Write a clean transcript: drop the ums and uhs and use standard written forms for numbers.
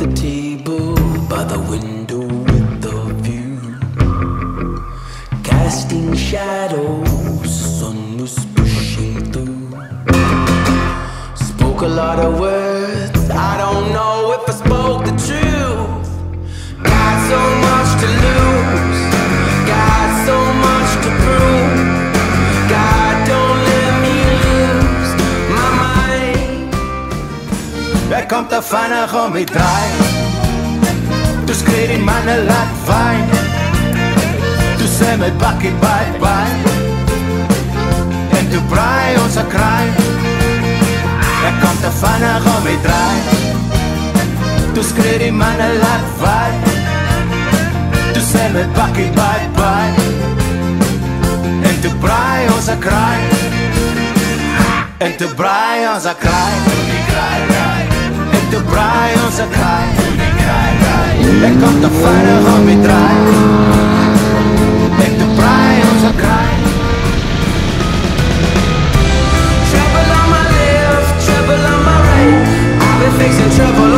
the table by the window with the view, casting shadows, the sun was pushing through. Spoke a lot of words, I don't know if I spoke the truth. Got so much to lose, got so much to prove. God, don't let me lose my mind. Er komt te vinnig om die draai. Toe skree die manne laat vaai. Toe sê met bakkie bye bye. En toe braai ons a kraai. Er komt te vinnig om die draai. Toe skree die manne laat vaai. Toe sê met bakkie bye bye. En toe braai ons a kraai. En toe braai ons a kraai. En toe braai ons a kraai. Er komt te vinnig om die draai. En toe braai ons a kraai. Trouble on my left, trouble on my right. I've been facing trouble